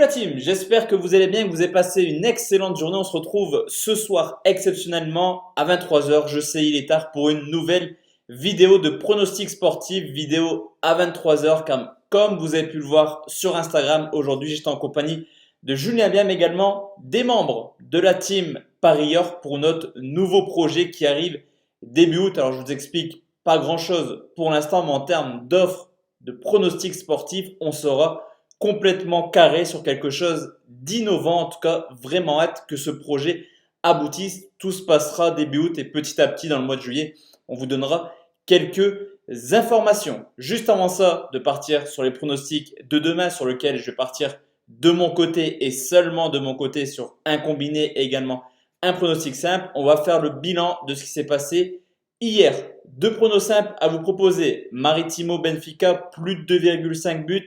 la team, j'espère que vous allez bien, que vous avez passé une excellente journée. On se retrouve ce soir exceptionnellement à 23 heures. Je sais, il est tard pour une nouvelle vidéo de pronostic sportif, vidéo à 23 heures. Comme vous avez pu le voir sur Instagram, aujourd'hui j'étais en compagnie de Julien Bien, mais également des membres de la team Parieur pour notre nouveau projet qui arrive début août. Alors je vous explique pas grand chose pour l'instant, mais en termes d'offres de pronostics sportifs, on sera complètement carré sur quelque chose d'innovant. En tout cas, vraiment hâte que ce projet aboutisse. Tout se passera début août et petit à petit dans le mois de juillet, on vous donnera quelques informations. Juste avant ça, de partir sur les pronostics de demain sur lequel je vais partir de mon côté et seulement de mon côté sur un combiné et également un pronostic simple. On va faire le bilan de ce qui s'est passé hier. Deux pronos simples à vous proposer. Maritimo Benfica, plus de 2,5 buts.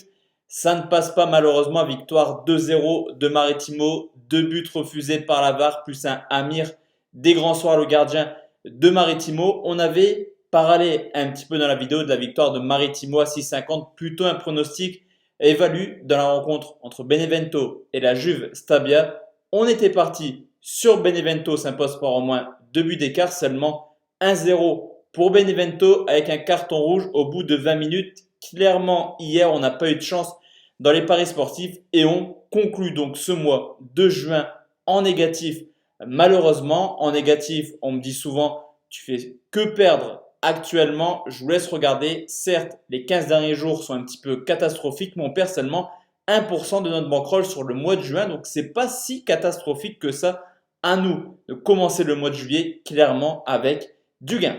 Ça ne passe pas malheureusement. Victoire 2-0 de Maritimo. Deux buts refusés par la VAR plus un Amir Desgrands-Soirs, le gardien de Maritimo. On avait parlé un petit peu dans la vidéo de la victoire de Maritimo à 6,50. Plutôt un pronostic évalue dans la rencontre entre Benevento et la Juve Stabia. On était parti sur Benevento s'impose par au moins 2 buts d'écart, seulement 1-0 pour Benevento avec un carton rouge au bout de 20 minutes. Clairement, hier, on n'a pas eu de chance dans les paris sportifs et on conclut donc ce mois de juin en négatif. Malheureusement, en négatif, on me dit souvent, tu fais que perdre actuellement. Je vous laisse regarder. Certes, les 15 derniers jours sont un petit peu catastrophiques, mais on perd seulement 1% de notre bankroll sur le mois de juin. Donc, c'est pas si catastrophique que ça. À nous de commencer le mois de juillet clairement avec du gain.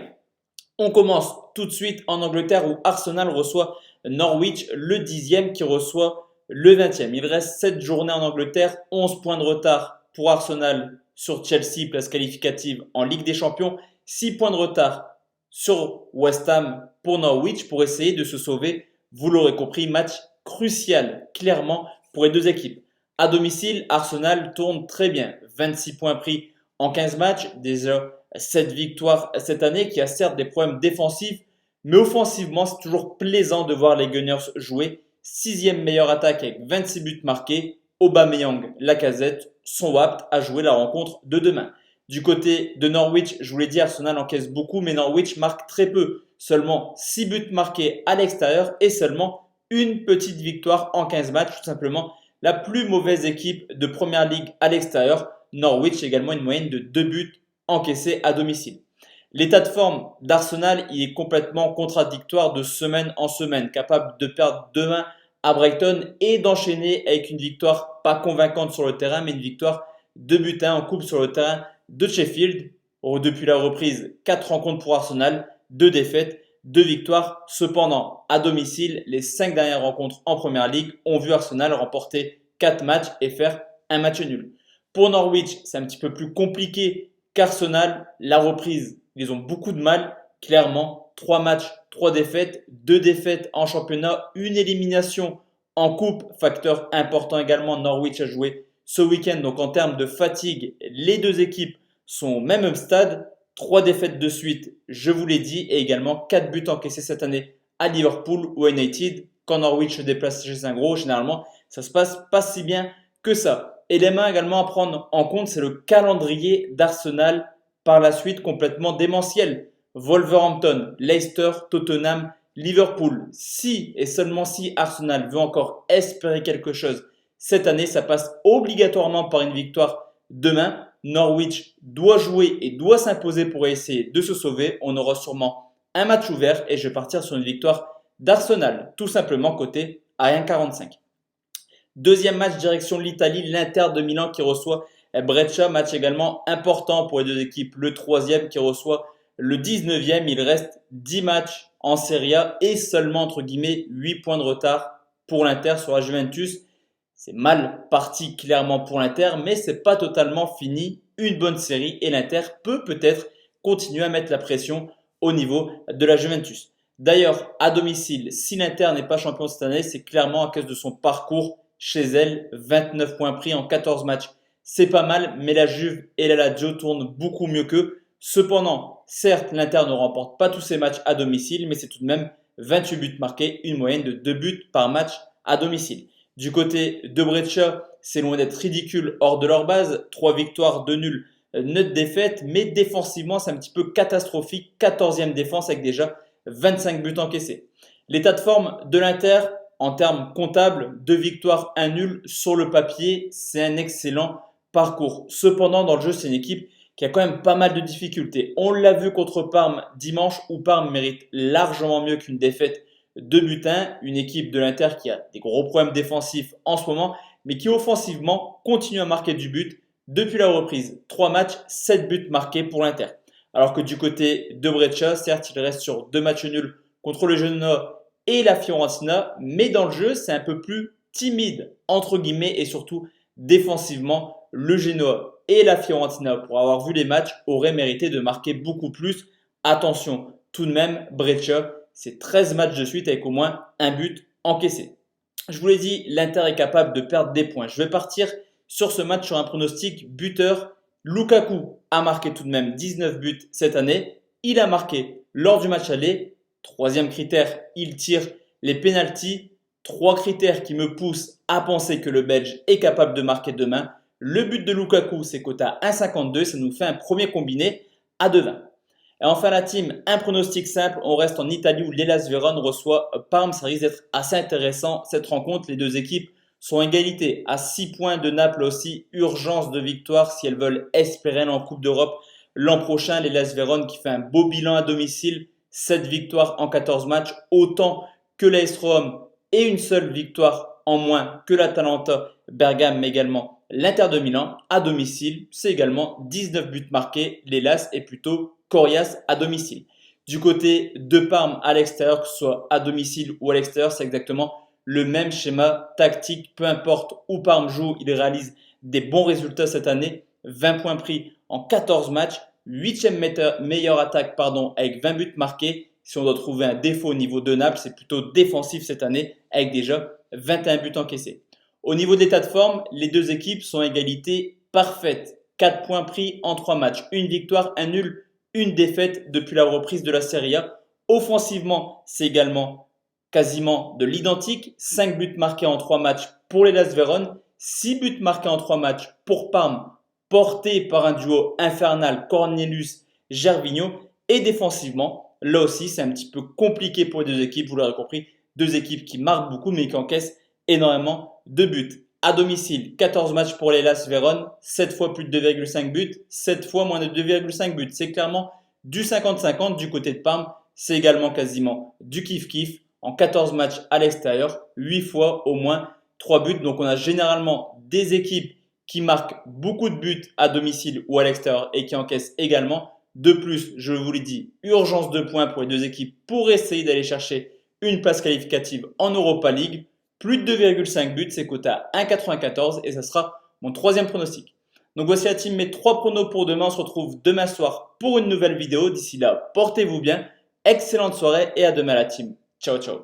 On commence tout de suite en Angleterre où Arsenal reçoit Norwich, le 10e qui reçoit le 20e. Il reste 7 journées en Angleterre, 11 points de retard pour Arsenal sur Chelsea, place qualificative en Ligue des Champions, 6 points de retard sur West Ham pour Norwich pour essayer de se sauver. Vous l'aurez compris, match crucial clairement pour les deux équipes. À domicile, Arsenal tourne très bien, 26 points pris en 15 matchs, déjà 7 victoires cette année qui a certes des problèmes défensifs, mais offensivement, c'est toujours plaisant de voir les Gunners jouer. 6e meilleure attaque avec 26 buts marqués. Aubameyang, Lacazette sont aptes à jouer la rencontre de demain. Du côté de Norwich, je vous l'ai dit, Arsenal encaisse beaucoup, mais Norwich marque très peu. Seulement 6 buts marqués à l'extérieur et seulement une petite victoire en 15 matchs. Tout simplement la plus mauvaise équipe de Première Ligue à l'extérieur. Norwich également une moyenne de 2 buts encaissés à domicile. L'état de forme d'Arsenal il est complètement contradictoire de semaine en semaine, capable de perdre demain à Brighton et d'enchaîner avec une victoire pas convaincante sur le terrain, mais une victoire 2 buts à 1 en coupe sur le terrain de Sheffield. Depuis la reprise, 4 rencontres pour Arsenal, 2 défaites, 2 victoires. Cependant, à domicile, les 5 dernières rencontres en Première Ligue ont vu Arsenal remporter 4 matchs et faire un match nul. Pour Norwich, c'est un petit peu plus compliqué qu'Arsenal. La reprise, ils ont beaucoup de mal. Clairement, 3 matchs, 3 défaites, 2 défaites en championnat, une élimination en coupe. Facteur important également, Norwich a joué ce week-end. Donc en termes de fatigue, les deux équipes sont au même stade. 3 défaites de suite, je vous l'ai dit, et également 4 buts encaissés cette année à Liverpool ou à United. Quand Norwich se déplace chez un gros, généralement, ça se passe pas si bien que ça. Élément également à prendre en compte, c'est le calendrier d'Arsenal par la suite complètement démentiel. Wolverhampton, Leicester, Tottenham, Liverpool. Si et seulement si Arsenal veut encore espérer quelque chose cette année, ça passe obligatoirement par une victoire demain. Norwich doit jouer et doit s'imposer pour essayer de se sauver. On aura sûrement un match ouvert et je vais partir sur une victoire d'Arsenal, tout simplement côté à 1,45. Deuxième match direction l'Italie, l'Inter de Milan qui reçoit Breccia, match également important pour les deux équipes. Le troisième qui reçoit le 19e, il reste 10 matchs en Serie A et seulement entre guillemets 8 points de retard pour l'Inter sur la Juventus. C'est mal parti clairement pour l'Inter, mais c'est pas totalement fini. Une bonne série et l'Inter peut peut-être continuer à mettre la pression au niveau de la Juventus. D'ailleurs, à domicile, si l'Inter n'est pas champion cette année, c'est clairement à cause de son parcours chez elle. 29 points pris en 14 matchs. C'est pas mal, mais la Juve et la Lazio tournent beaucoup mieux qu'eux. Cependant, certes, l'Inter ne remporte pas tous ses matchs à domicile, mais c'est tout de même 28 buts marqués, une moyenne de 2 buts par match à domicile. Du côté de Breccia, c'est loin d'être ridicule hors de leur base. 3 victoires, 2 nuls, 9 défaites. Mais défensivement, c'est un petit peu catastrophique. 14e défense avec déjà 25 buts encaissés. L'état de forme de l'Inter, en termes comptables, 2 victoires, 1 nul. Sur le papier, c'est un excellent parcours. Cependant, dans le jeu, c'est une équipe qui a quand même pas mal de difficultés. On l'a vu contre Parme dimanche, où Parme mérite largement mieux qu'une défaite de buts 1. Une équipe de l'Inter qui a des gros problèmes défensifs en ce moment, mais qui offensivement continue à marquer du but depuis la reprise. 3 matchs, 7 buts marqués pour l'Inter. Alors que du côté de Breccia, certes, il reste sur 2 matchs nuls contre le Genoa et la Fiorentina, mais dans le jeu, c'est un peu plus timide, entre guillemets, et surtout défensivement. Le Genoa et la Fiorentina, pour avoir vu les matchs, auraient mérité de marquer beaucoup plus. Attention, tout de même, Breccia, c'est 13 matchs de suite avec au moins un but encaissé. Je vous l'ai dit, l'Inter est capable de perdre des points. Je vais partir sur ce match sur un pronostic buteur. Lukaku a marqué tout de même 19 buts cette année. Il a marqué lors du match aller. Troisième critère, il tire les pénaltys. 3 critères qui me poussent à penser que le Belge est capable de marquer demain. Le but de Lukaku, c'est coté à 1,52. Ça nous fait un premier combiné à 2,20. Et enfin la team, un pronostic simple, on reste en Italie où l'Hellas Vérone reçoit Parme. Ça risque d'être assez intéressant cette rencontre. Les deux équipes sont en égalité à 6 points de Naples aussi. Urgence de victoire si elles veulent espérer aller en Coupe d'Europe l'an prochain. L'Hellas Vérone qui fait un beau bilan à domicile, 7 victoires en 14 matchs, autant que l'AS Rome et une seule victoire en moins que l'Atalanta Bergame, mais également l'Inter de Milan à domicile. C'est également 19 buts marqués. L'Hellas est plutôt coriace à domicile. Du côté de Parme à l'extérieur, que ce soit à domicile ou à l'extérieur, c'est exactement le même schéma tactique. Peu importe où Parme joue, il réalise des bons résultats cette année. 20 points pris en 14 matchs, 8e meilleure attaque avec 20 buts marqués. Si on doit trouver un défaut au niveau de Naples, c'est plutôt défensif cette année avec déjà 21 buts encaissés. Au niveau de l'état de forme, les deux équipes sont à égalité parfaite. 4 points pris en 3 matchs, une victoire, un nul, une défaite depuis la reprise de la Serie A. Offensivement, c'est également quasiment de l'identique. 5 buts marqués en 3 matchs pour l'Hellas Vérone, 6 buts marqués en 3 matchs pour Parme, porté par un duo infernal Cornelius-Gervinho. Et défensivement, là aussi, c'est un petit peu compliqué pour les deux équipes, vous l'aurez compris. Deux équipes qui marquent beaucoup mais qui encaissent énormément de buts. À domicile, 14 matchs pour l'Hellas Vérone, 7 fois plus de 2,5 buts, 7 fois moins de 2,5 buts. C'est clairement du 50-50 du côté de Parme. C'est également quasiment du kiff-kiff. En 14 matchs à l'extérieur, 8 fois au moins 3 buts. Donc on a généralement des équipes qui marquent beaucoup de buts à domicile ou à l'extérieur et qui encaissent également. De plus, je vous l'ai dit, urgence de points pour les deux équipes pour essayer d'aller chercher une place qualificative en Europa League. Plus de 2,5 buts, c'est coté à 1,94 et ça sera mon troisième pronostic. Donc voici la team, mes 3 pronos pour demain. On se retrouve demain soir pour une nouvelle vidéo. D'ici là, portez-vous bien, excellente soirée et à demain la team. Ciao, ciao.